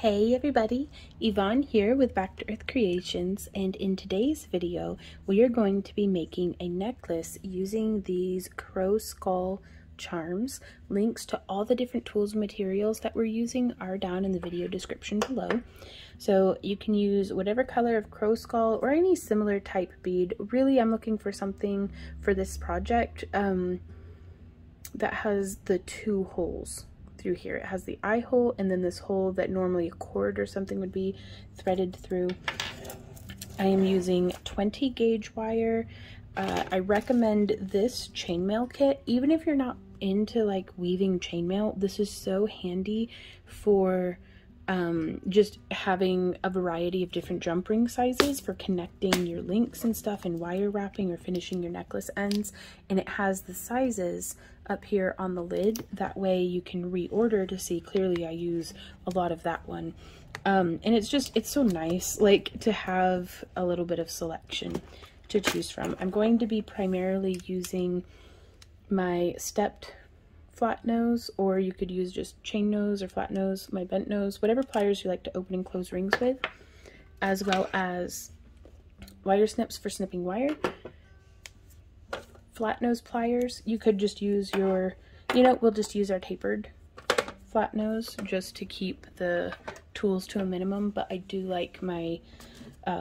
Hey everybody, Yvonne here with Back to Earth Creations, and in today's video we are going to be making a necklace using these crow skull charms. Links to all the different tools and materials that we're using are down in the video description below. So you can use whatever color of crow skull or any similar type bead. Really, I'm looking for something for this project that has the two holes through here. It has the eye hole and then this hole that normally a cord or something would be threaded through. I am using 20 gauge wire. I recommend this chainmail kit. Even if you're not into like weaving chainmail, this is so handy for just having a variety of different jump ring sizes for connecting your links and stuff and wire wrapping or finishing your necklace ends. And it has the sizes up here on the lid. That way you can reorder to see. Clearly I use a lot of that one. And it's so nice like to have a little bit of selection to choose from. I'm going to be primarily using my stepped flat nose, or you could use just chain nose or flat nose, my bent nose, whatever pliers you like to open and close rings with, as well as wire snips for snipping wire, flat nose pliers. You could just use your, we'll just use our tapered flat nose just to keep the tools to a minimum, but I do like my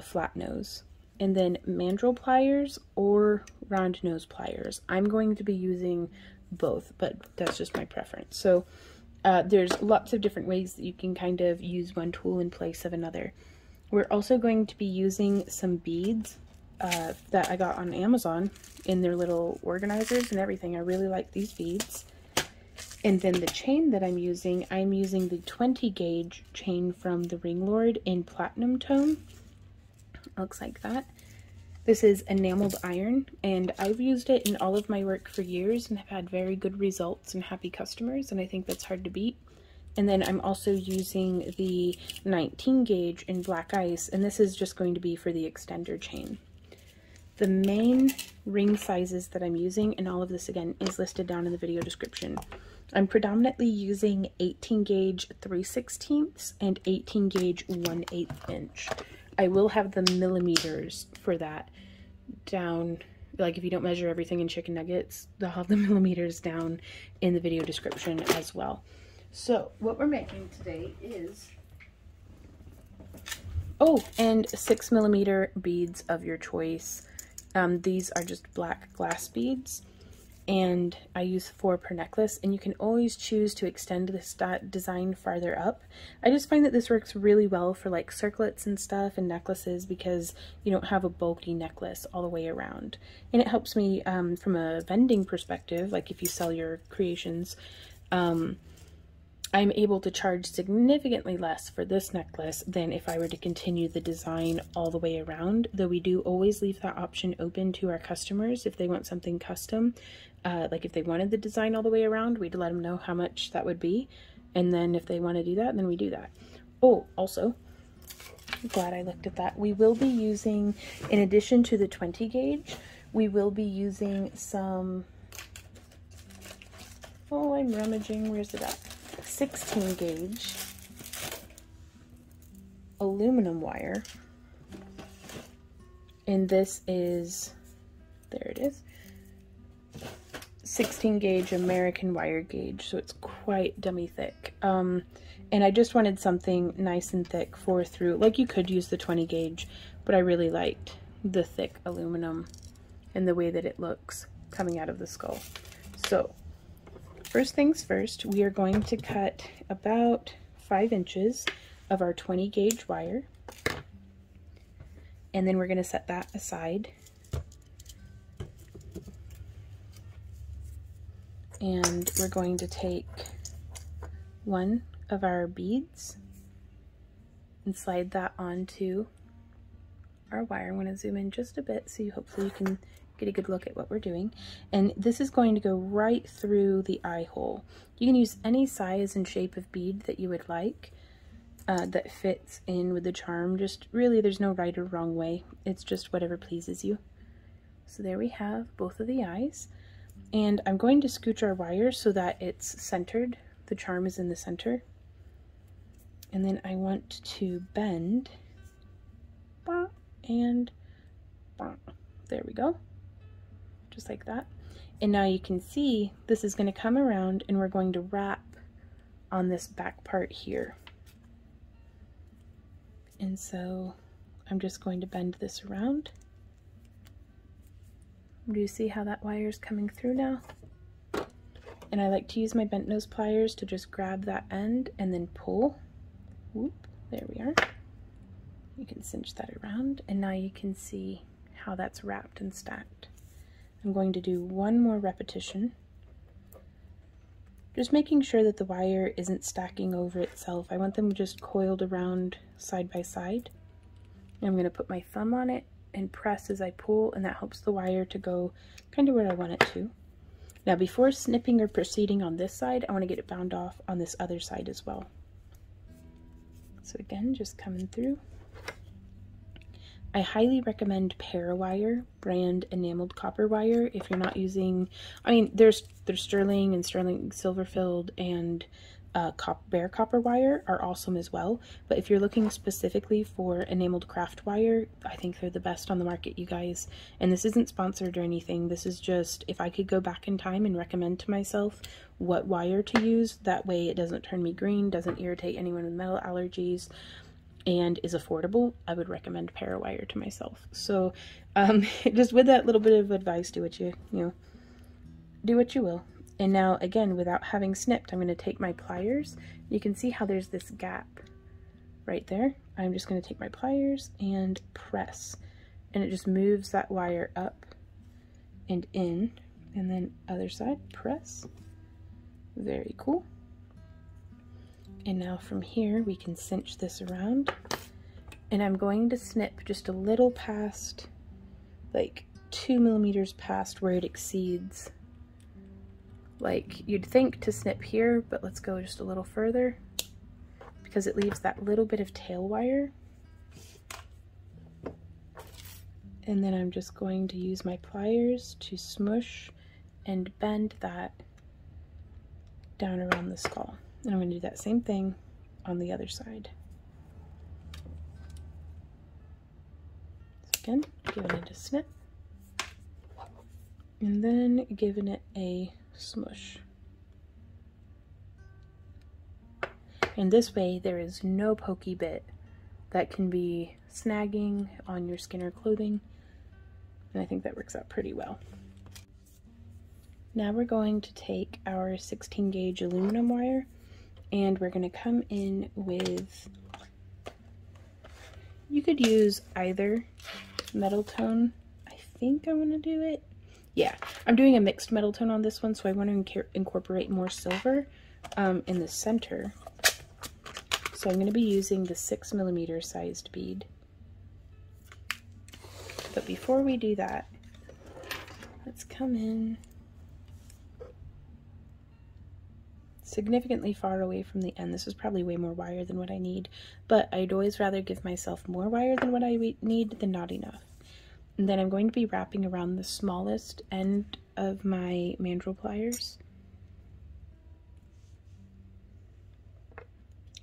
flat nose. And then mandrel pliers or round nose pliers. I'm going to be using both, but that's just my preference. So there's lots of different ways that you can kind of use one tool in place of another. We're also going to be using some beads that I got on Amazon in their little organizers and everything. I really like these beads. And then the chain that I'm using the 20 gauge chain from the Ring Lord in platinum tone. Looks like that. This is enameled iron, and I've used it in all of my work for years and have had very good results and happy customers, and I think that's hard to beat. And then I'm also using the 19 gauge in black ice, and this is just going to be for the extender chain. The main ring sizes that I'm using, and all of this again is listed down in the video description. I'm predominantly using 18 gauge 3/16 and 18 gauge 1/8 inch. I will have the millimeters for that down, like if you don't measure everything in chicken nuggets, they'll have the millimeters down in the video description as well. So what we're making today is, and 6mm beads of your choice. These are just black glass beads, and I use 4 per necklace, and you can always choose to extend this design farther up. I just find that this works really well for like circlets and stuff and necklaces because you don't have a bulky necklace all the way around. And it helps me from a vending perspective, like if you sell your creations, I'm able to charge significantly less for this necklace than if I were to continue the design all the way around, though we do always leave that option open to our customers if they want something custom. Like if they wanted the design all the way around, we'd let them know how much that would be, and then if they want to do that, then we do that. Oh, also, I'm glad I looked at that. We will be using, in addition to the 20 gauge, we will be using some, I'm rummaging, where's it at? 16 gauge aluminum wire, and this is, there it is, 16 gauge American wire gauge, so it's quite dummy thick. And I just wanted something nice and thick for through, like you could use the 20 gauge, but I really liked the thick aluminum and the way that it looks coming out of the skull. So first things first, we are going to cut about 5 inches of our 20 gauge wire, and then we're going to set that aside. And we're going to take one of our beads and slide that onto our wire. I'm going to zoom in just a bit so hopefully you can get a good look at what we're doing. And this is going to go right through the eye hole. You can use any size and shape of bead that you would like that fits in with the charm. Just really, there's no right or wrong way. It's just whatever pleases you. So there we have both of the eyes. And I'm going to scooch our wire so that it's centered. The charm is in the center. And then I want to bend, and there we go, just like that. And now you can see this is going to come around and we're going to wrap on this back part here. And so I'm just going to bend this around. Do you see how that wire is coming through now? And I like to use my bent nose pliers to just grab that end and then pull. Whoop, there we are. You can cinch that around, and now you can see how that's wrapped and stacked. I'm going to do one more repetition, just making sure that the wire isn't stacking over itself. I want them just coiled around side by side. And I'm going to put my thumb on it and press as I pull, and that helps the wire to go kind of where I want it to. Now before snipping or proceeding on this side, I want to get it bound off on this other side as well. So again, just coming through. I highly recommend Parawire brand enameled copper wire if you're not using, I mean, there's sterling and sterling silver filled, and bare copper wire are awesome as well. But if you're looking specifically for enameled craft wire, I think they're the best on the market, you guys. And this isn't sponsored or anything. This is just, if I could go back in time and recommend to myself what wire to use, that way it doesn't turn me green, doesn't irritate anyone with metal allergies, and is affordable, I would recommend Parawire to myself. So just with that little bit of advice, do what you will. And now again, without having snipped, I'm going to take my pliers. You can see how there's this gap right there. I'm just going to take my pliers and press, and it just moves that wire up and in, and then other side, press. Very cool. And now from here we can cinch this around, and I'm going to snip just a little past, like 2 millimeters past where it exceeds. Like you'd think to snip here, but let's go just a little further because it leaves that little bit of tail wire. And then I'm just going to use my pliers to smush and bend that down around the skull. And I'm going to do that same thing on the other side. So again, giving it a snip, and then giving it a smush. And this way there is no pokey bit that can be snagging on your skin or clothing, and I think that works out pretty well. Now we're going to take our 16 gauge aluminum wire, and we're going to come in with, you could use either metal tone. I think I want to do it. Yeah, I'm doing a mixed metal tone on this one, so I want to incorporate more silver in the center. So I'm going to be using the 6 millimeter sized bead. But before we do that, let's come in significantly far away from the end. This is probably way more wire than what I need, but I'd always rather give myself more wire than what I need than not enough. And then I'm going to be wrapping around the smallest end of my mandrel pliers.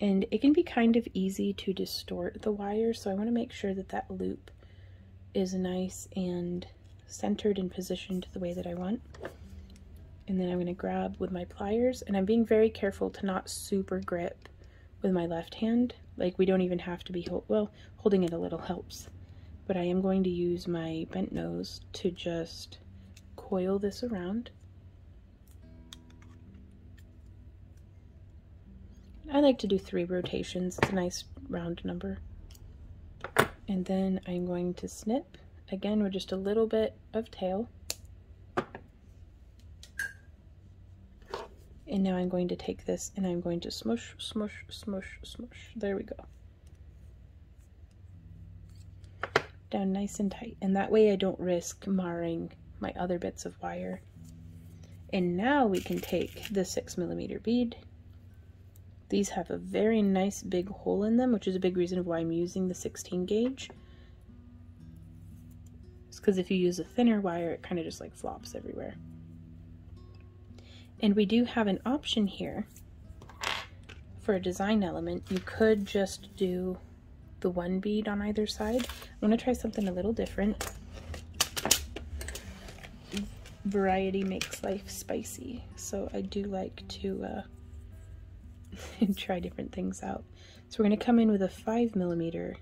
And it can be kind of easy to distort the wire, so I want to make sure that that loop is nice and centered and positioned the way that I want. And then I'm going to grab with my pliers, and I'm being very careful to not super grip with my left hand. Like, we don't even have to be, holding it a little helps. But I am going to use my bent nose to just coil this around. I like to do 3 rotations. It's a nice round number. And then I'm going to snip, again with just a little bit of tail. And now I'm going to take this and I'm going to smush, smush, smush, smush. There we go. Down nice and tight. And that way I don't risk marring my other bits of wire. And now we can take the 6 millimeter bead. These have a very nice big hole in them, which is a big reason why I'm using the 16 gauge. It's because if you use a thinner wire, it kind of just like flops everywhere. And we do have an option here for a design element, you could just do the one bead on either side. I'm going to try something a little different. Variety makes life spicy, so I do like to try different things out. So we're going to come in with a 5mm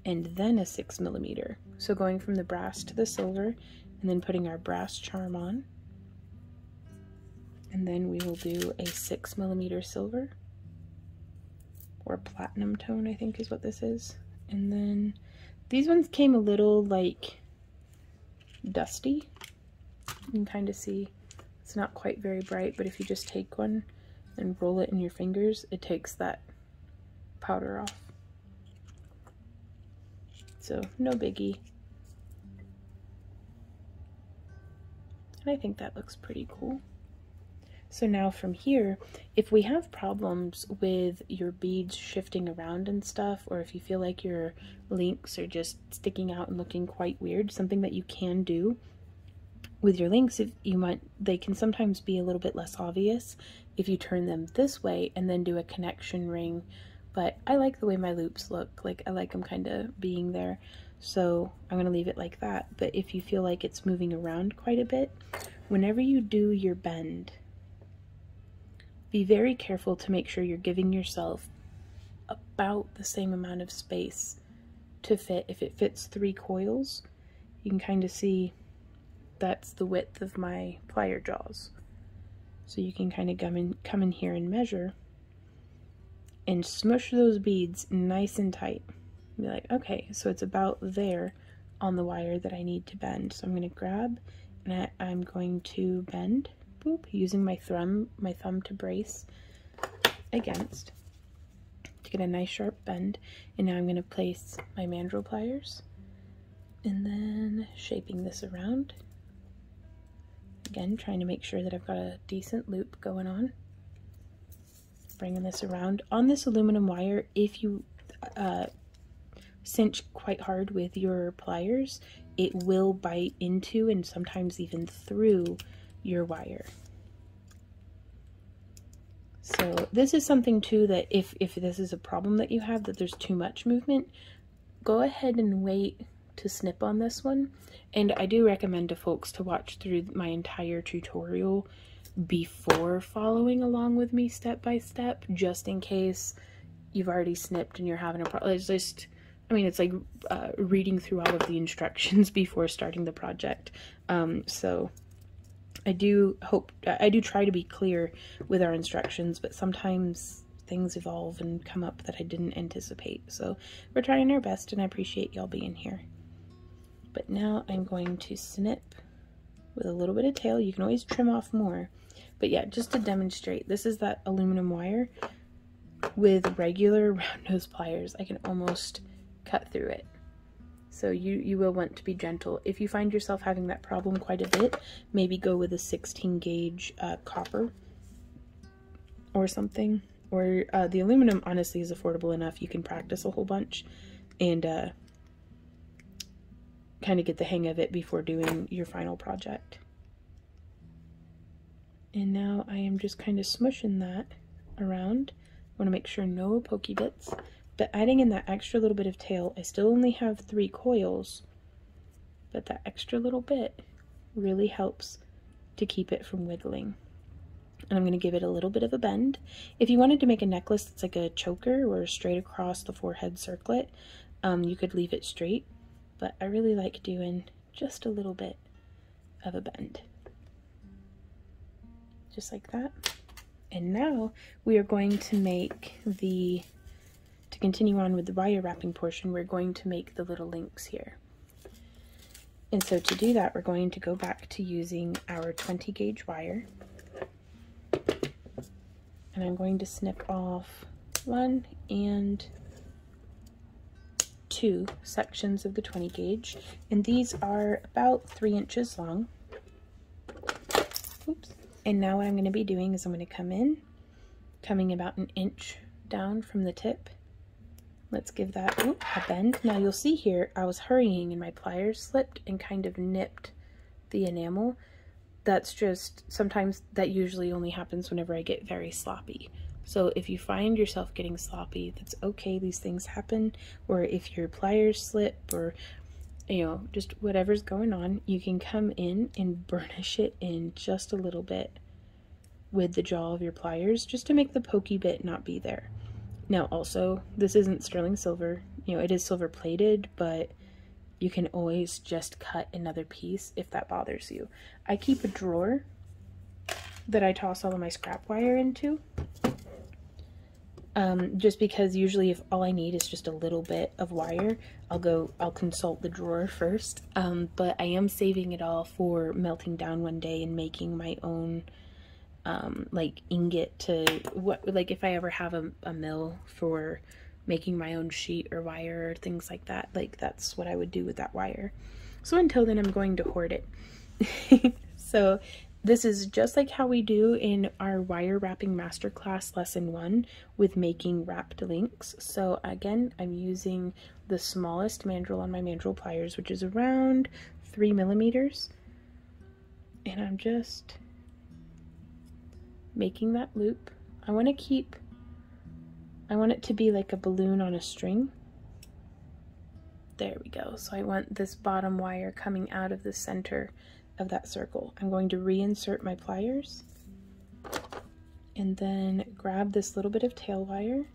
and then a 6mm. So going from the brass to the silver, and then putting our brass charm on. And then we will do a 6mm silver, or platinum tone, I think is what this is. And then these ones came a little like dusty. You can kind of see it's not quite very bright, but if you just take one and roll it in your fingers, it takes that powder off. So no biggie. And I think that looks pretty cool. So now from here, if we have problems with your beads shifting around and stuff, or if you feel like your links are just sticking out and looking quite weird, something that you can do with your links, if you want, they can sometimes be a little bit less obvious if you turn them this way and then do a connection ring. But I like the way my loops look, like I like them kind of being there, so I'm going to leave it like that. But if you feel like it's moving around quite a bit, whenever you do your bend, be very careful to make sure you're giving yourself about the same amount of space to fit. If it fits 3 coils, you can kind of see that's the width of my plier jaws. So you can kind of come in here and measure and smush those beads nice and tight. Be like, okay, so it's about there on the wire that I need to bend. So I'm going to grab and I'm going to bend. Boop, using my thumb to brace against to get a nice sharp bend. And now I'm going to place my mandrel pliers and then shaping this around. Again, trying to make sure that I've got a decent loop going on. Bringing this around. On this aluminum wire, if you cinch quite hard with your pliers, it will bite into and sometimes even through your wire. So this is something too that if this is a problem that you have, that there's too much movement, go ahead and wait to snip on this one. And I do recommend to folks to watch through my entire tutorial before following along with me step by step, just in case you've already snipped and you're having a problem. It's just, I mean, it's like reading through all of the instructions before starting the project. So I do try to be clear with our instructions, but sometimes things evolve and come up that I didn't anticipate. So we're trying our best, and I appreciate y'all being here. But now I'm going to snip with a little bit of tail. You can always trim off more. But yeah, just to demonstrate, this is that aluminum wire. With regular round nose pliers, I can almost cut through it. So you will want to be gentle. If you find yourself having that problem quite a bit, maybe go with a 16 gauge copper or something. Or the aluminum honestly is affordable enough. You can practice a whole bunch and kind of get the hang of it before doing your final project. And now I am just kind of smushing that around. I want to make sure no pokey bits. But adding in that extra little bit of tail, I still only have 3 coils, but that extra little bit really helps to keep it from wiggling. And I'm going to give it a little bit of a bend. If you wanted to make a necklace that's like a choker or straight across the forehead circlet, you could leave it straight, but I really like doing just a little bit of a bend. Just like that. And now we are going to make to continue on with the wire wrapping portion, we're going to make the little links here. And so to do that, we're going to go back to using our 20 gauge wire. And I'm going to snip off 1 and 2 sections of the 20 gauge. And these are about 3 inches long. Oops. And now what I'm going to be doing is I'm going to coming about 1 inch down from the tip. Let's give that a bend. Now you'll see here I was hurrying and my pliers slipped and kind of nipped the enamel. That's just, sometimes that usually only happens whenever I get very sloppy. So if you find yourself getting sloppy, that's okay, these things happen. Or if your pliers slip, or you know, just whatever's going on, you can come in and burnish it in just a little bit with the jaw of your pliers, just to make the pokey bit not be there. Now also, this isn't sterling silver, you know, it is silver plated, but you can always just cut another piece if that bothers you. I keep a drawer that I toss all of my scrap wire into, just because usually if all I need is just a little bit of wire, I'll consult the drawer first, but I am saving it all for melting down one day and making my own like ingot to like if I ever have a mill for making my own sheet or wire or things like that, like that's what I would do with that wire. So until then, I'm going to hoard it. So this is just like how we do in our wire wrapping masterclass lesson 1 with making wrapped links. So again, I'm using the smallest mandrel on my mandrel pliers, which is around 3 millimeters, and I'm just making that loop. I want it to be like a balloon on a string. There we go. So I want this bottom wire coming out of the center of that circle. I'm going to reinsert my pliers and then grab this little bit of tail wire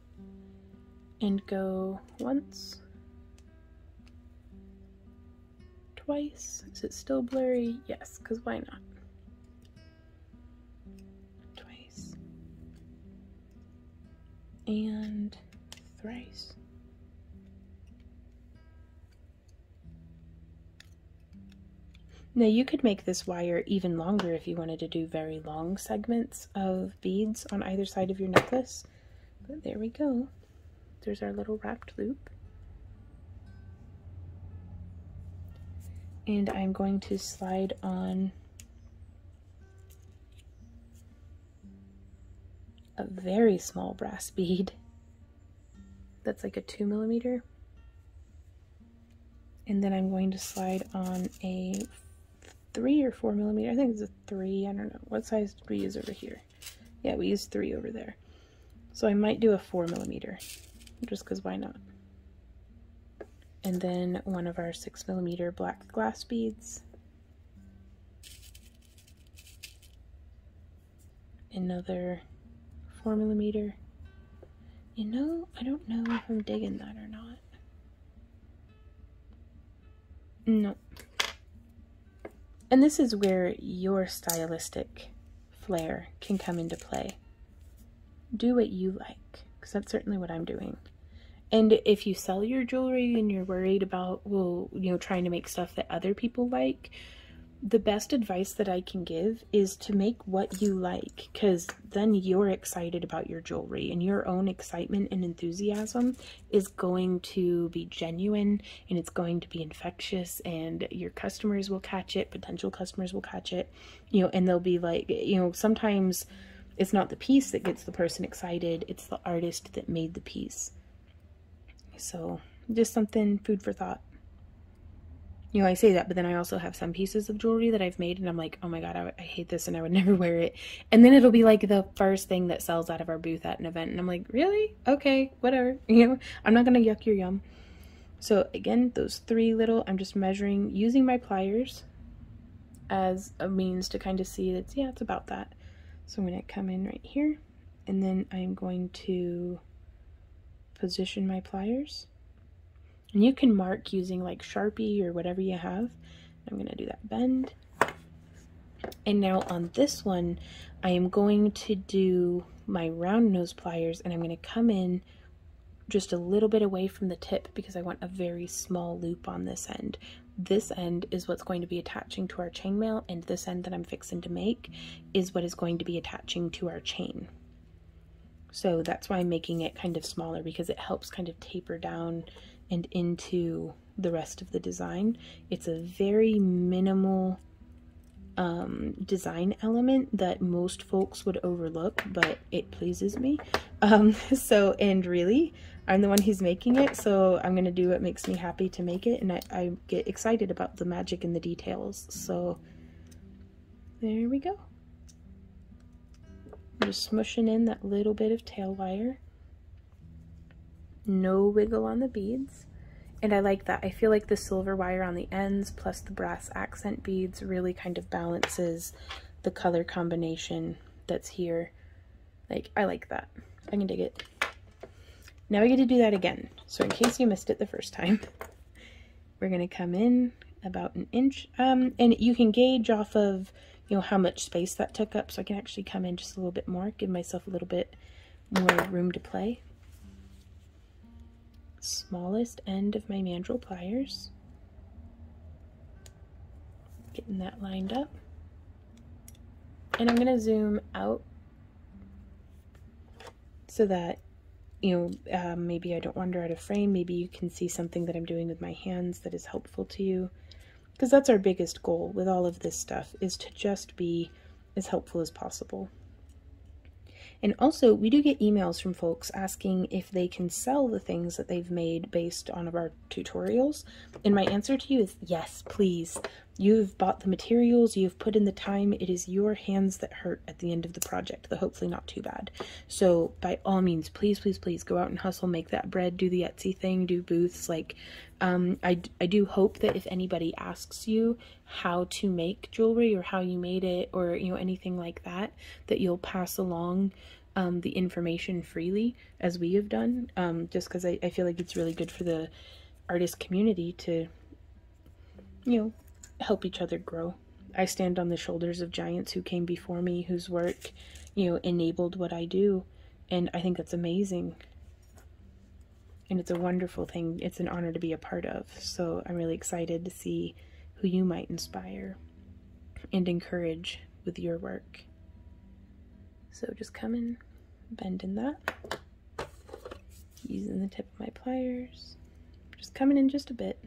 and go once, twice. Is it still blurry? Yes, because why not? Twice and thrice. Now you could make this wire even longer if you wanted to do very long segments of beads on either side of your necklace. But there we go. There's our little wrapped loop. And I'm going to slide on a very small brass bead. That's like a 2 millimeter. And then I'm going to slide on a 3 or 4 millimeter. I think it's a 3. I don't know. What size did we use over here? Yeah, we used 3 over there. So I might do a 4 millimeter, just because why not? And then one of our 6 millimeter black glass beads. Another 4 millimeter. You know, I don't know if I'm digging that or not. No. And this is where your stylistic flair can come into play. Do what you like, because that's certainly what I'm doing. And if you sell your jewelry and you're worried about, well, you know, trying to make stuff that other people like, the best advice that I can give is to make what you like, because then you're excited about your jewelry, and your own excitement and enthusiasm is going to be genuine, and it's going to be infectious, and your customers will catch it, potential customers will catch it, you know, and they'll be like, you know, sometimes it's not the piece that gets the person excited, it's the artist that made the piece. So just something, food for thought. You know, I say that, but then I also have some pieces of jewelry that I've made and I'm like, oh my god, I hate this and I would never wear it. And then it'll be like the first thing that sells out of our booth at an event. And I'm like, really? Okay, whatever. You know, I'm not going to yuck your yum. So again, those 3 little, I'm just measuring, using my pliers as a means to kind of see that, yeah, it's about that. So I'm going to come in right here, and then I'm going to position my pliers. And you can mark using like Sharpie or whatever you have. I'm going to do that bend. And now on this one, I am going to do my round nose pliers, and I'm going to come in just a little bit away from the tip because I want a very small loop on this end. This end is what's going to be attaching to our chainmail, and this end that I'm fixing to make is what is going to be attaching to our chain. So that's why I'm making it kind of smaller, because it helps kind of taper down and into the rest of the design. It's a very minimal design element that most folks would overlook, but it pleases me. So, and really, I'm the one who's making it, so I'm gonna do what makes me happy to make it, and I get excited about the magic and the details. So there we go. I'm just smushing in that little bit of tail wire. No wiggle on the beads. And I like that. I feel like the silver wire on the ends plus the brass accent beads really kind of balances the color combination that's here. Like, I like that. I can dig it. Now we get to do that again. So in case you missed it the first time, we're going to come in about an inch. And you can gauge off of, you know, how much space that took up. So I can actually come in just a little bit more, give myself a little bit more room to play. Smallest end of my mandrel pliers. Getting that lined up. And I'm going to zoom out so that, you know, maybe I don't wander out of frame. Maybe you can see something that I'm doing with my hands that is helpful to you. Because that's our biggest goal with all of this stuff, is to just be as helpful as possible. And also, we do get emails from folks asking if they can sell the things that they've made based on our tutorials. And my answer to you is yes, please. You've bought the materials, you've put in the time, it is your hands that hurt at the end of the project, though hopefully not too bad. So by all means, please, please, please go out and hustle, make that bread, do the Etsy thing, do booths. Like, I do hope that if anybody asks you how to make jewelry or how you made it or, you know, anything like that, that you'll pass along the information freely as we have done, just because I feel like it's really good for the artist community to, you know, help each other grow. I stand on the shoulders of giants who came before me, whose work, you know, enabled what I do, and I think that's amazing. And it's a wonderful thing. It's an honor to be a part of. So I'm really excited to see who you might inspire and encourage with your work. So just come in, bending that, using the tip of my pliers, just coming in just a bit.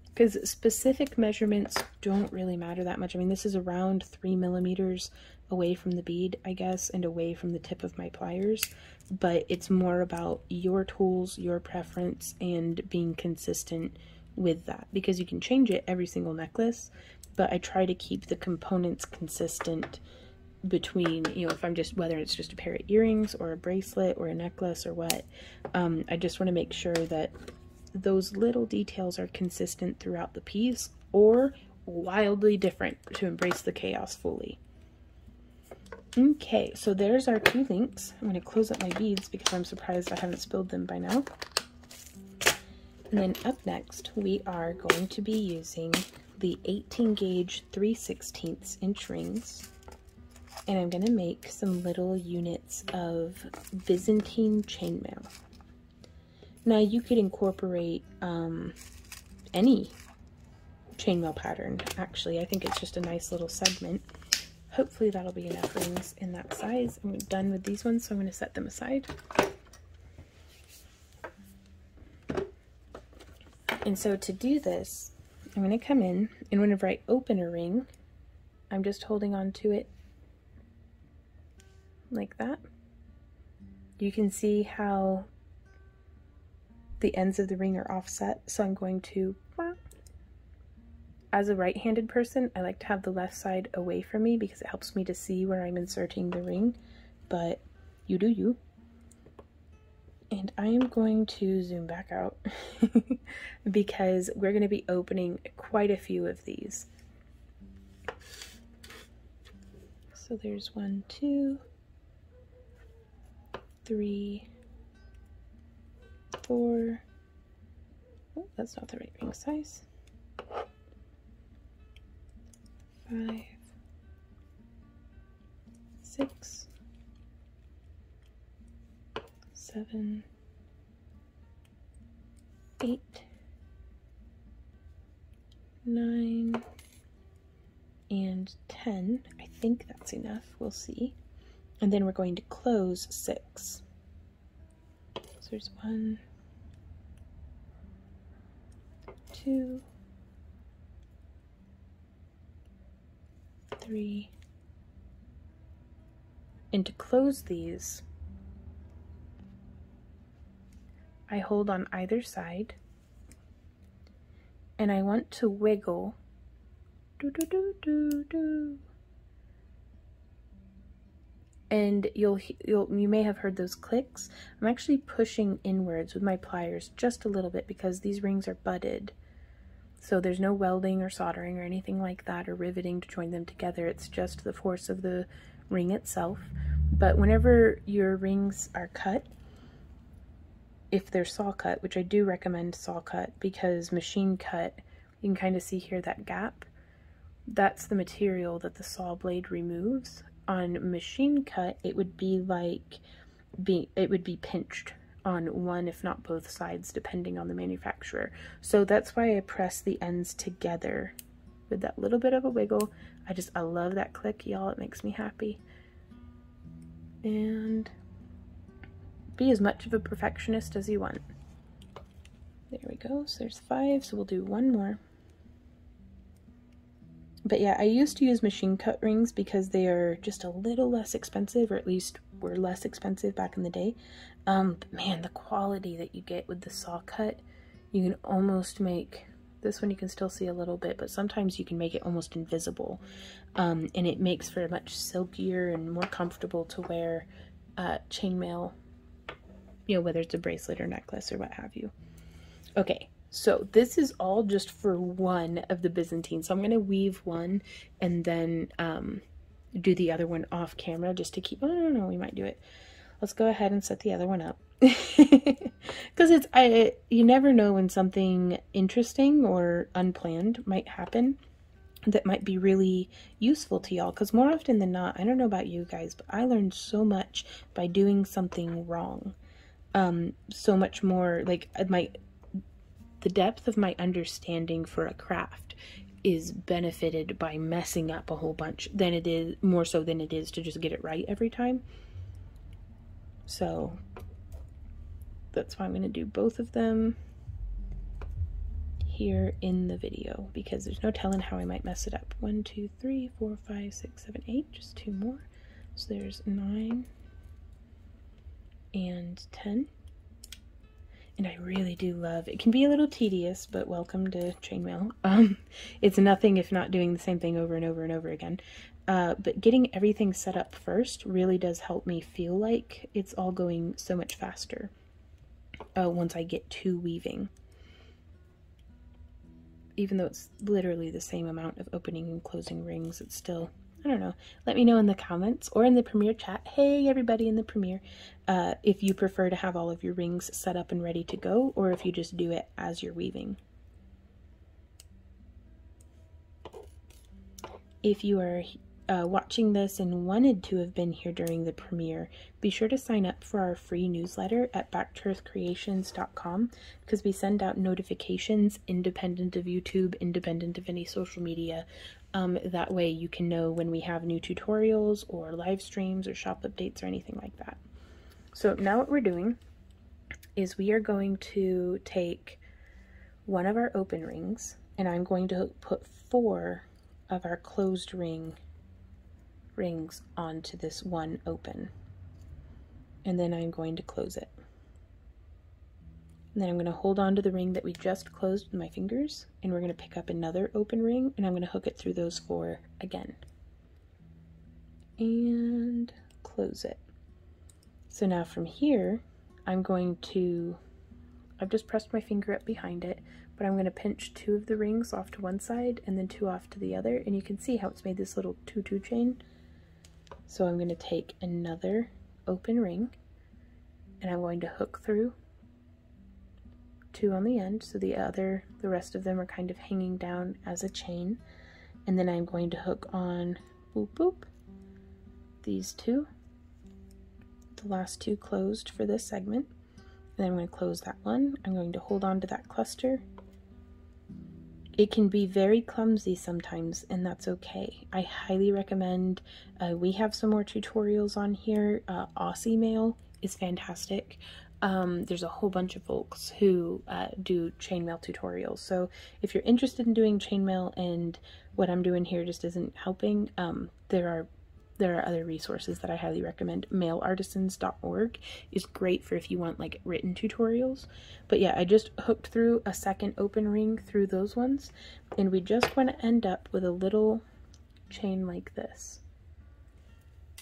Because specific measurements don't really matter that much. I mean, this is around 3 millimeters away from the bead, I guess, and away from the tip of my pliers. But it's more about your tools, your preference, and being consistent with that. Because you can change it every single necklace, but I try to keep the components consistent between, you know, if I'm just, whether it's just a pair of earrings or a bracelet or a necklace or what, I just want to make sure that those little details are consistent throughout the piece or wildly different to embrace the chaos fully. Okay, so there's our 2 links. I'm going to close up my beads because I'm surprised I haven't spilled them by now. And then up next, we are going to be using the 18 gauge 3/16 inch rings. And I'm going to make some little units of Byzantine chainmail. Now you could incorporate any chainmail pattern, actually. I think it's just a nice little segment. Hopefully that'll be enough rings in that size. I'm done with these ones, so I'm going to set them aside. And so to do this, I'm going to come in, and whenever I open a ring, I'm just holding on to it like that. You can see how the ends of the ring are offset, so I'm going to, as a right-handed person, I like to have the left side away from me because it helps me to see where I'm inserting the ring, but you do you. And I am going to zoom back out because we're going to be opening quite a few of these. So there's 1, 2, 3, 4. Oh, that's not the right ring size. 5, 6, 7, 8, 9, and 10. I think that's enough. We'll see. And then we're going to close 6. So there's 1, 2, 3. And to close these, I hold on either side, and I want to wiggle Do, do, do, do, do. And you may have heard those clicks. I'm actually pushing inwards with my pliers just a little bit because these rings are butted. So there's no welding or soldering or anything like that, or riveting to join them together. It's just the force of the ring itself. But whenever your rings are cut, if they're saw cut, which I do recommend saw cut, because machine cut, you can kind of see here that gap. That's the material that the saw blade removes. On machine cut, it would be like it would be pinched on one, if not both sides, depending on the manufacturer. So that's why I press the ends together with that little bit of a wiggle. I love that click, y'all. It makes me happy. And be as much of a perfectionist as you want. There we go. So there's 5, so we'll do one more. But yeah, I used to use machine cut rings because they are just a little less expensive, or at least were less expensive back in the day. But man, the quality that you get with the saw cut, you can almost make, this one you can still see a little bit, but sometimes you can make it almost invisible. And it makes for a much silkier and more comfortable to wear chainmail, you know, whether it's a bracelet or necklace or what have you. Okay. So this is all just for one of the Byzantine. So I'm going to weave one and then do the other one off camera just to keep, oh no, we might do it. Let's go ahead and set the other one up. Because you never know when something interesting or unplanned might happen that might be really useful to y'all. Because more often than not, I don't know about you guys, but I learned so much by doing something wrong. So much more, like the depth of my understanding for a craft is benefited by messing up a whole bunch than it is, more so than it is to just get it right every time. So that's why I'm going to do both of them here in the video, because there's no telling how I might mess it up. 1, 2, 3, 4, 5, 6, 7, 8, just 2 more. So there's 9 and 10. And I really do love, it can be a little tedious, but welcome to chainmail. It's nothing if not doing the same thing over and over and over again. But getting everything set up first really does help me feel like it's all going so much faster once I get to weaving. Even though it's literally the same amount of opening and closing rings, it's still, I don't know. Let me know in the comments or in the Premiere chat. Hey, everybody in the Premiere, if you prefer to have all of your rings set up and ready to go, or if you just do it as you're weaving. If you are watching this and wanted to have been here during the premiere, be sure to sign up for our free newsletter at backtoearthcreations.com, because we send out notifications independent of YouTube, independent of any social media. That way you can know when we have new tutorials or live streams or shop updates or anything like that. So now what we're doing is we are going to take one of our open rings, and I'm going to put 4 of our closed rings onto this one open, and then I'm going to close it. And then I'm going to hold on to the ring that we just closed with my fingers, and we're going to pick up another open ring, and I'm going to hook it through those 4 again and close it. So now from here, I've just pressed my finger up behind it, but I'm going to pinch 2 of the rings off to one side and then 2 off to the other, and you can see how it's made this little 2-2 chain. So I'm going to take another open ring, and I'm going to hook through 2 on the end, so the rest of them are kind of hanging down as a chain, and then I'm going to hook on, boop boop, these 2, the last 2 closed for this segment, and then I'm going to close that one. I'm going to hold on to that cluster. It can be very clumsy sometimes, and that's okay. I highly recommend, we have some more tutorials on here. Aussie Mail is fantastic. There's a whole bunch of folks who do chainmail tutorials. So if you're interested in doing chainmail and what I'm doing here just isn't helping, there are there are other resources that I highly recommend. Mailartisans.org is great for if you want like written tutorials. But yeah, I just hooked through a second open ring through those ones, and we just want to end up with a little chain like this,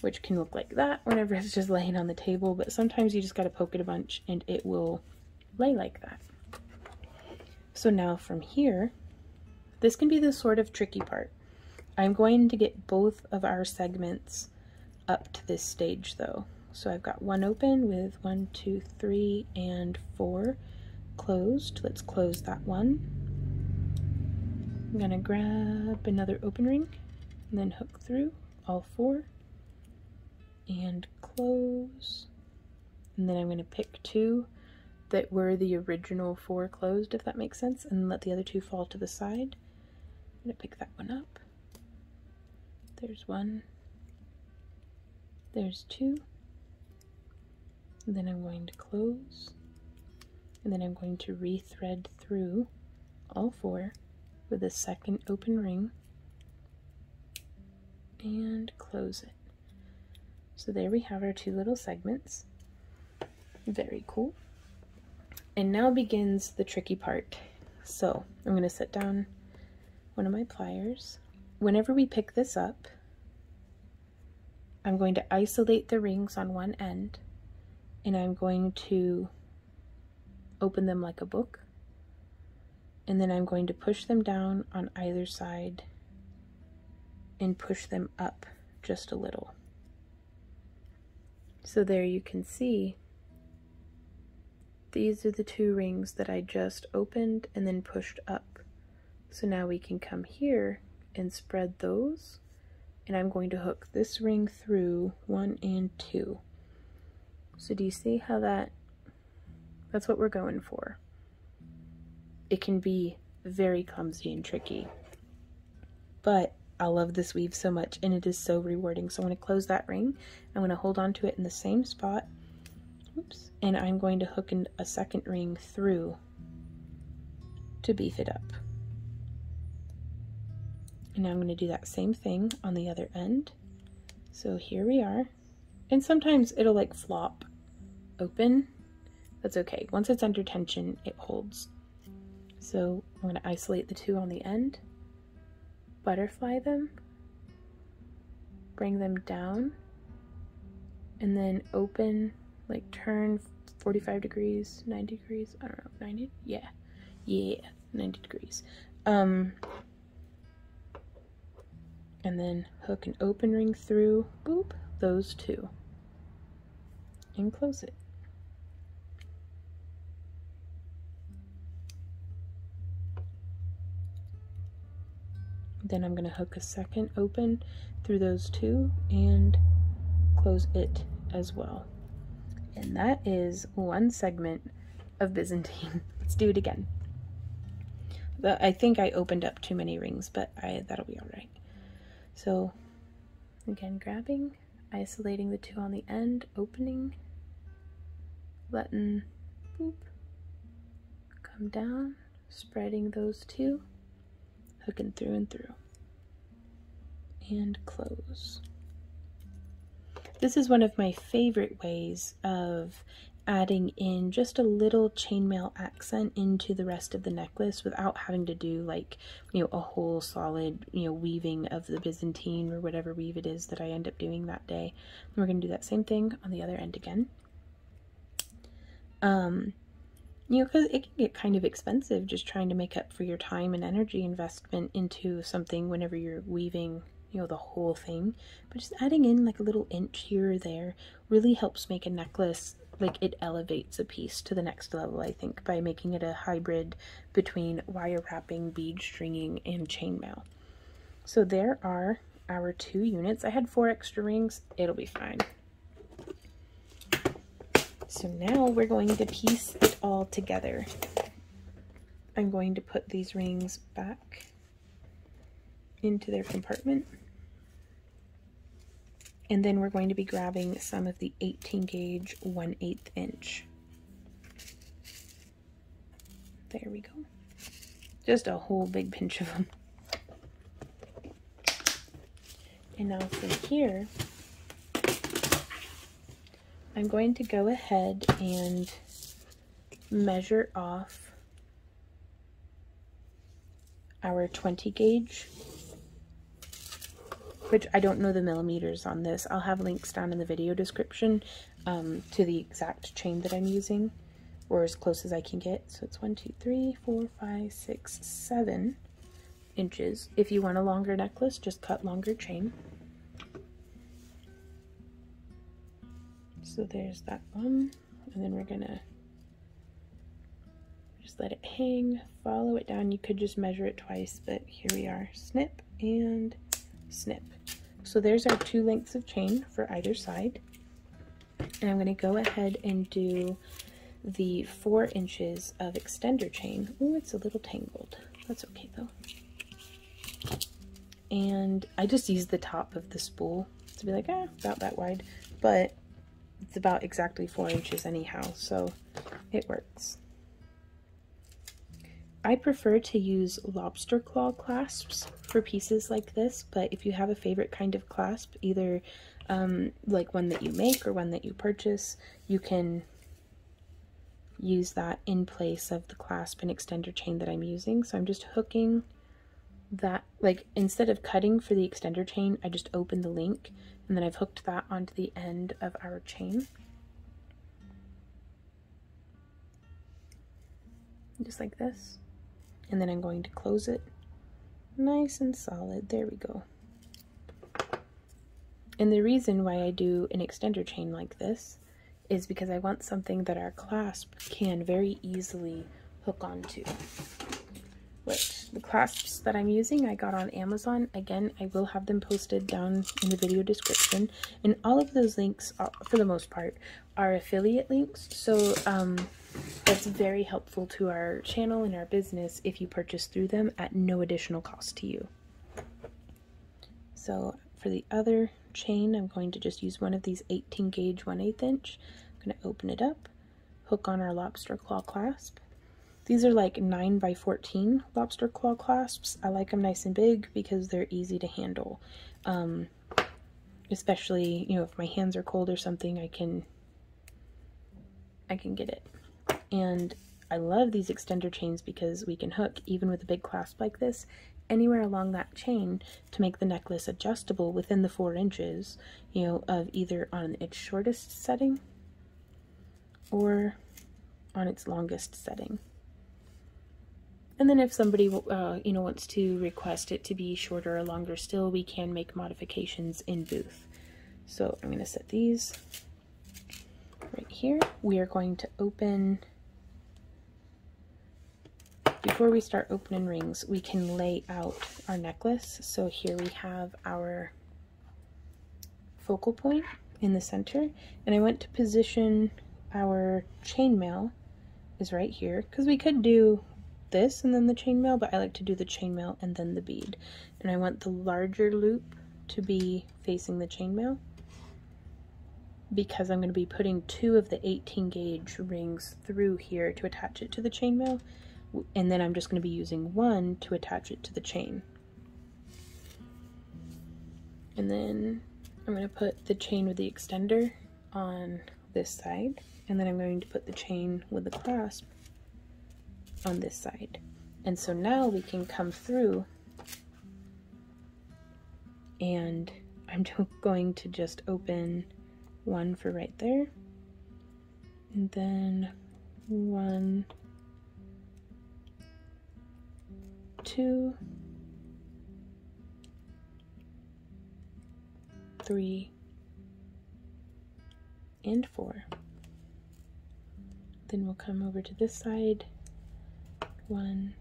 which can look like that whenever it's just laying on the table, but sometimes you just got to poke it a bunch and it will lay like that. So now from here, this can be the sort of tricky part. I'm going to get both of our segments up to this stage though. So I've got one open with 1, 2, 3, and 4 closed. Let's close that one. I'm gonna grab another open ring and then hook through all 4 and close. And then I'm gonna pick 2 that were the original 4 closed, if that makes sense, and let the other 2 fall to the side. I'm gonna pick that one up. There's 1, there's 2, and then I'm going to close, and then I'm going to re-thread through all 4 with a second open ring and close it. So there we have our 2 little segments. Very cool. And now begins the tricky part. So I'm going to set down one of my pliers. Whenever we pick this up, I'm going to isolate the rings on one end, and I'm going to open them like a book, and then I'm going to push them down on either side and push them up just a little. So there you can see these are the 2 rings that I just opened and then pushed up. So now we can come here and spread those, and I'm going to hook this ring through 1 and 2. So do you see how that's what we're going for? It can be very clumsy and tricky, but I love this weave so much and it is so rewarding. So I'm going to close that ring. I'm going to hold on to it in the same spot. Oops. And I'm going to hook in a second ring through to beef it up. And now I'm going to do that same thing on the other end. So here we are. And sometimes it'll like flop open. That's okay. Once it's under tension, it holds. So I'm going to isolate the 2 on the end, butterfly them, bring them down, and then open, like turn 45 degrees, 90 degrees, I don't know, 90? Yeah, 90 degrees. And then hook an open ring through, boop, those 2, and close it. Then I'm going to hook a second open through those 2 and close it as well. And that is 1 segment of Byzantine. Let's do it again. I think I opened up too many rings, but that'll be all right. So again, grabbing, isolating the 2 on the end, opening, letting, boop, come down, spreading those 2, hooking through and through, and close. This is one of my favorite ways of adding in just a little chainmail accent into the rest of the necklace without having to do like, a whole solid, weaving of the Byzantine or whatever weave it is that I end up doing that day. And we're going to do that same thing on the other end again. Because it can get kind of expensive just trying to make up for your time and energy investment into something whenever you're weaving, the whole thing. But just adding in like a little inch here or there really helps make a necklace, like it elevates a piece to the next level, I think, by making it a hybrid between wire wrapping, bead stringing, and chainmail. So there are our 2 units. I had 4 extra rings. It'll be fine. So now we're going to piece it all together. I'm going to put these rings back into their compartment. And then we're going to be grabbing some of the 18 gauge 1/8 inch. There we go. Just a whole big pinch of them. And now from here, I'm going to go ahead and measure off our 20 gauge, which I don't know the millimeters on this. I'll have links down in the video description to the exact chain that I'm using, or as close as I can get. So it's 1, 2, 3, 4, 5, 6, 7 inches. If you want a longer necklace, just cut longer chain. So there's that one, and then we're gonna just let it hang, follow it down. You could just measure it twice, but here we are. Snip and snip. So there's our 2 lengths of chain for either side. And I'm gonna go ahead and do the 4 inches of extender chain. Oh, it's a little tangled. That's okay though. And I just used the top of the spool to be like, about that wide, but it's about exactly 4 inches anyhow, so it works. I prefer to use lobster claw clasps for pieces like this, but if you have a favorite kind of clasp, either like one that you make or one that you purchase, you can use that in place of the clasp and extender chain that I'm using. So I'm just hooking that, like instead of cutting for the extender chain, I just open the link and then I've hooked that onto the end of our chain. Just like this. And then I'm going to close it nice and solid. There we go. And the reason why I do an extender chain like this is because I want something that our clasp can very easily hook onto. Which the clasps that I'm using I got on Amazon. Again, I will have them posted down in the video description, and all of those links are, for the most part, are affiliate links, so that's very helpful to our channel and our business if you purchase through them at no additional cost to you. So for the other chain, I'm going to just use one of these 18 gauge 1/8 inch. I'm going to open it up, hook on our lobster claw clasp. These are like 9 by 14 lobster claw clasps. I like them nice and big because they're easy to handle. Especially, you know, if my hands are cold or something, I can get it. And I love these extender chains because we can hook, even with a big clasp like this, anywhere along that chain to make the necklace adjustable within the 4 inches, you know, of either on its shortest setting or on its longest setting. And then if somebody, you know, wants to request it to be shorter or longer still, we can make modifications in booth. So I'm going to set these right here. We are going to open, before we start opening rings, we can lay out our necklace. So here we have our focal point in the center, and I went to position our chainmail is right here, because we could do this and then the chainmail, but I like to do the chainmail and then the bead. And I want the larger loop to be facing the chainmail because I'm going to be putting 2 of the 18 gauge rings through here to attach it to the chainmail, and then I'm just going to be using 1 to attach it to the chain. And then I'm going to put the chain with the extender on this side, and then I'm going to put the chain with the clasp on this side. And so now we can come through, and I'm going to just open 1 for right there, and then 1, 2, 3, and 4. Then we'll come over to this side, 1,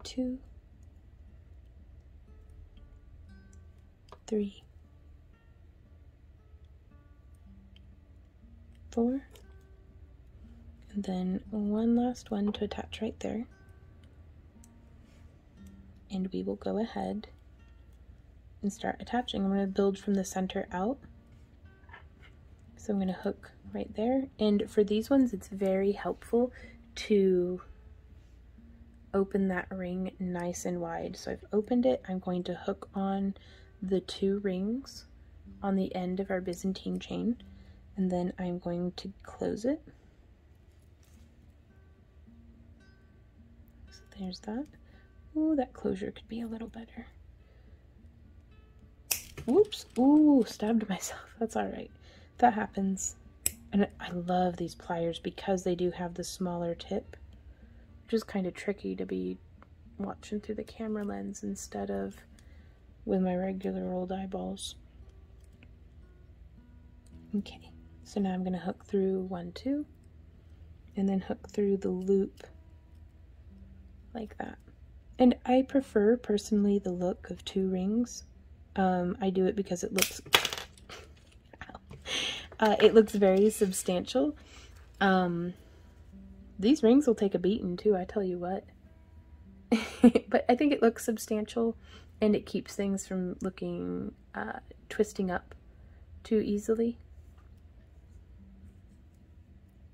2, 3, 4, and then 1 last one to attach right there. And we will go ahead and start attaching. I'm going to build from the center out. So I'm going to hook right there. And for these ones, it's very helpful to open that ring nice and wide. So I've opened it. I'm going to hook on the 2 rings on the end of our Byzantine chain, and then I'm going to close it. So there's that. Ooh, that closure could be a little better. Whoops. Ooh, stabbed myself. That's all right. That happens. And I love these pliers because they do have the smaller tip, which is kind of tricky to be watching through the camera lens instead of with my regular old eyeballs. Okay, so now I'm going to hook through 1, 2, and then hook through the loop like that. And I prefer, personally, the look of 2 rings. I do it because it looks it looks very substantial. These rings will take a beating too, I tell you what. But I think it looks substantial, and it keeps things from looking twisting up too easily.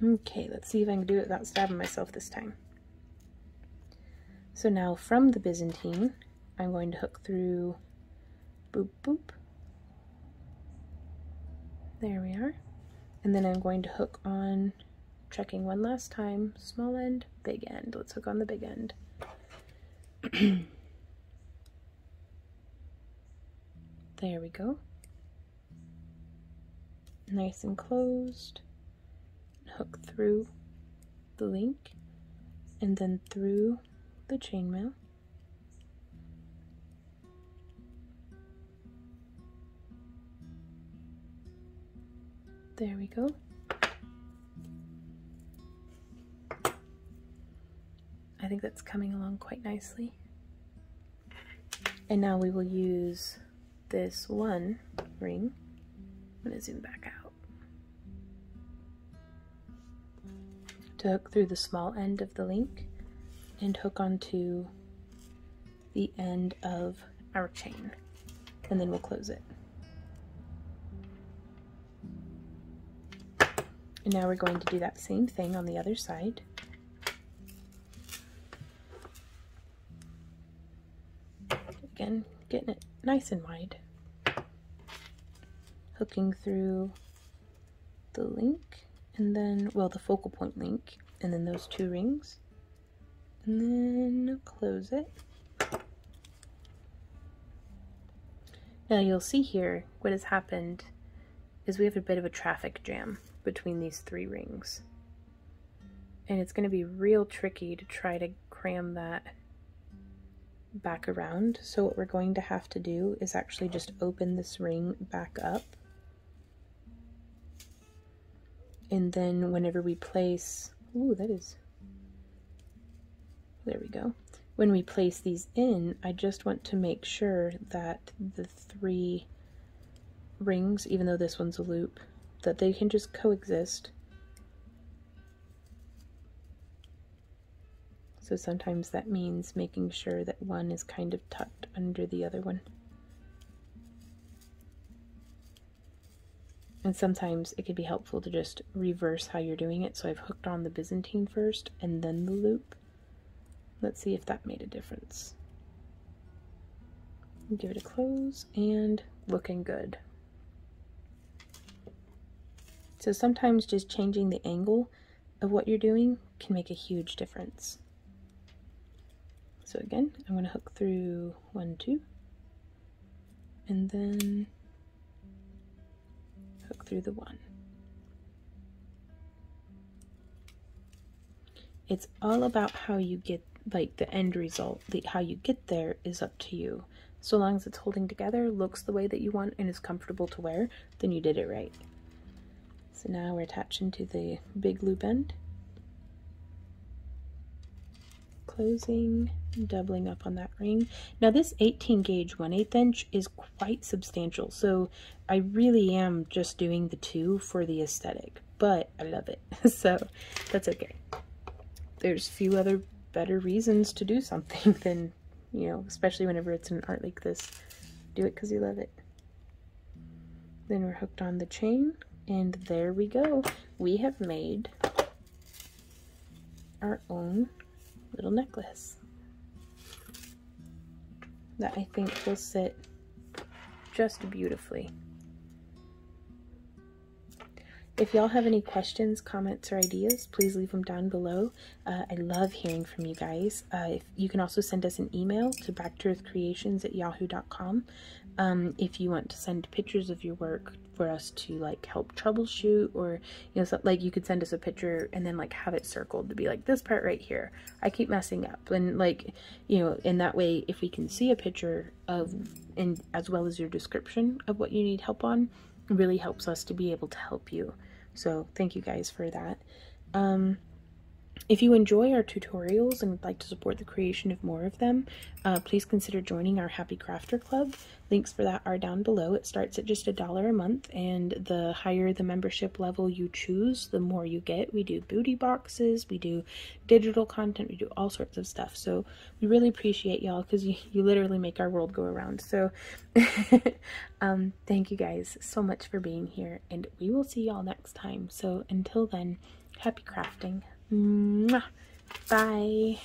Okay, let's see if I can do it without stabbing myself this time. So now from the Byzantine, I'm going to hook through, boop, boop. There we are. And then I'm going to hook on, checking one last time, small end, big end. Let's hook on the big end. There we go. Nice and closed. Hook through the link, and then through the chainmail. There we go. I think that's coming along quite nicely. And now we will use this 1 ring. I'm going to zoom back out. To hook through the small end of the link and hook onto the end of our chain. And then we'll close it. And now we're going to do that same thing on the other side. Again, getting it nice and wide. Hooking through the link, and then, well, the focal point link, and then those 2 rings. And then close it. Now you'll see here what has happened is we have a bit of a traffic jam between these 3 rings. And it's going to be real tricky to try to cram that back around. So what we're going to have to do is actually just open this ring back up. And then whenever we place, ooh, that is, there we go. When we place these in, I just want to make sure that the 3 rings, even though this one's a loop, that they can just coexist. So sometimes that means making sure that one is kind of tucked under the other one. And sometimes it can be helpful to just reverse how you're doing it. So I've hooked on the Byzantine first and then the loop. Let's see if that made a difference. Give it a close, and looking good. So sometimes just changing the angle of what you're doing can make a huge difference. So again, I'm going to hook through 1, 2, and then hook through the 1. It's all about how you get, like, the end result. How you get there is up to you. So long as it's holding together, looks the way that you want, and is comfortable to wear, then you did it right. So now we're attaching to the big loop end. Closing, doubling up on that ring. Now this 18 gauge 1/8 inch is quite substantial, so I really am just doing the 2 for the aesthetic, but I love it, so that's okay. There's few other better reasons to do something than, you know, especially whenever it's an art like this. Do it because you love it. Then we're hooked on the chain, and there we go. We have made our own little necklace. that I think will sit just beautifully. If y'all have any questions, comments, or ideas, please leave them down below. I love hearing from you guys. You can also send us an email to backtoearthcreations@yahoo.com if you want to send pictures of your work for us to like help troubleshoot, or you know, so, like you could send us a picture and then like have it circled to be like, this part right here I keep messing up, and like, you know, in that way if we can see a picture of, and as well as your description of what you need help on, it really helps us to be able to help you. So thank you guys for that. If you enjoy our tutorials and would like to support the creation of more of them, please consider joining our Happy Crafter Club. Links for that are down below. It starts at just $1 a month, and the higher the membership level you choose, the more you get. We do booty boxes, we do digital content, we do all sorts of stuff. So we really appreciate y'all, because you literally make our world go around. So thank you guys so much for being here, and we will see y'all next time. So until then, happy crafting. Mwah. Bye.